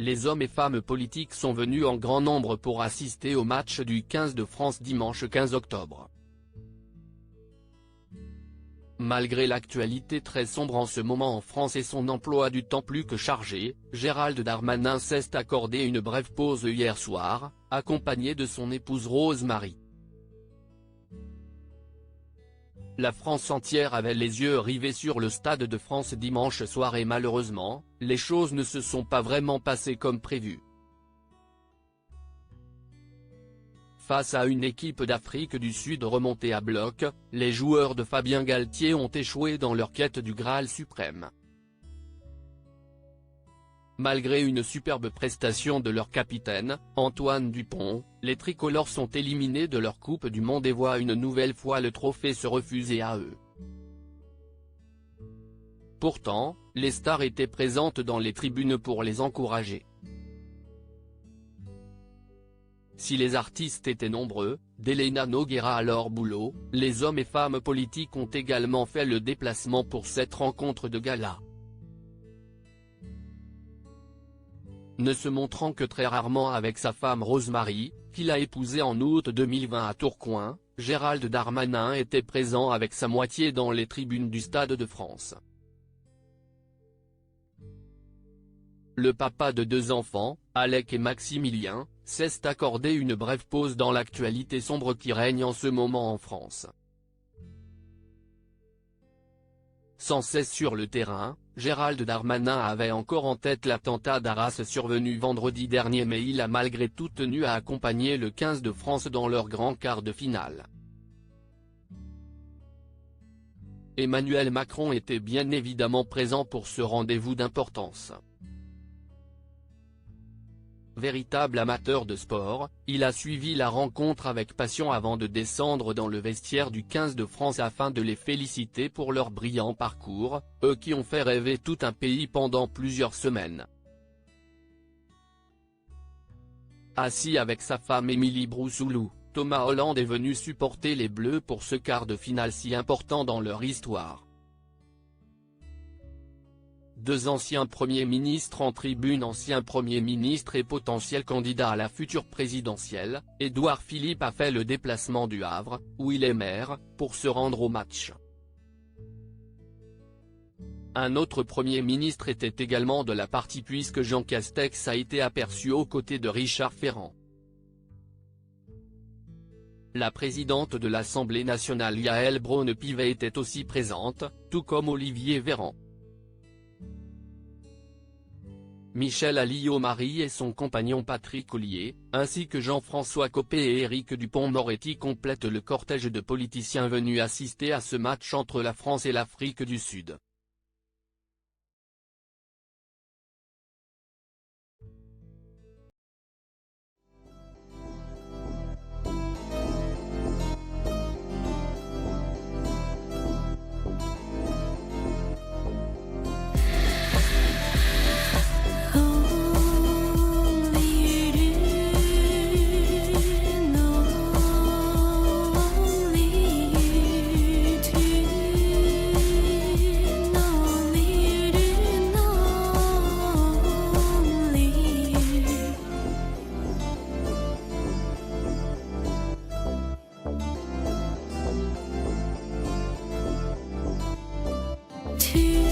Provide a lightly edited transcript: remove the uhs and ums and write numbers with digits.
Les hommes et femmes politiques sont venus en grand nombre pour assister au match du 15 de France dimanche 15 octobre. Malgré l'actualité très sombre en ce moment en France et son emploi du temps plus que chargé, Gérald Darmanin s'est accordé une brève pause hier soir, accompagné de son épouse Rose Marie. La France entière avait les yeux rivés sur le Stade de France dimanche soir et malheureusement, les choses ne se sont pas vraiment passées comme prévu. Face à une équipe d'Afrique du Sud remontée à bloc, les joueurs de Fabien Galtier ont échoué dans leur quête du Graal suprême. Malgré une superbe prestation de leur capitaine, Antoine Dupont, les tricolores sont éliminés de leur Coupe du Monde et voient une nouvelle fois le trophée se refuser à eux. Pourtant, les stars étaient présentes dans les tribunes pour les encourager. Si les artistes étaient nombreux, d'Elena Nogueira à Laure Boulot, les hommes et femmes politiques ont également fait le déplacement pour cette rencontre de gala. Ne se montrant que très rarement avec sa femme Rose Marie, qu'il a épousée en août 2020 à Tourcoing, Gérald Darmanin était présent avec sa moitié dans les tribunes du Stade de France. Le papa de 2 enfants, Alec et Maximilien, s'est accordé une brève pause dans l'actualité sombre qui règne en ce moment en France. Sans cesse sur le terrain, Gérald Darmanin avait encore en tête l'attentat d'Arras survenu vendredi dernier mais il a malgré tout tenu à accompagner le 15 de France dans leur grand quart de finale. Emmanuel Macron était bien évidemment présent pour ce rendez-vous d'importance. Véritable amateur de sport, il a suivi la rencontre avec passion avant de descendre dans le vestiaire du 15 de France afin de les féliciter pour leur brillant parcours, eux qui ont fait rêver tout un pays pendant plusieurs semaines. Assis avec sa femme Émilie Broussoulou, Thomas Hollande est venu supporter les Bleus pour ce quart de finale si important dans leur histoire. 2 anciens premiers ministres en tribune. Ancien Premier ministre et potentiel candidat à la future présidentielle, Édouard Philippe a fait le déplacement du Havre, où il est maire, pour se rendre au match. Un autre Premier ministre était également de la partie puisque Jean Castex a été aperçu aux côtés de Richard Ferrand. La présidente de l'Assemblée nationale Yaël Braun-Pivet était aussi présente, tout comme Olivier Véran. Michel Alliot-Marie et son compagnon Patrick Ollier, ainsi que Jean-François Copé et Éric Dupond-Moretti complètent le cortège de politiciens venus assister à ce match entre la France et l'Afrique du Sud. To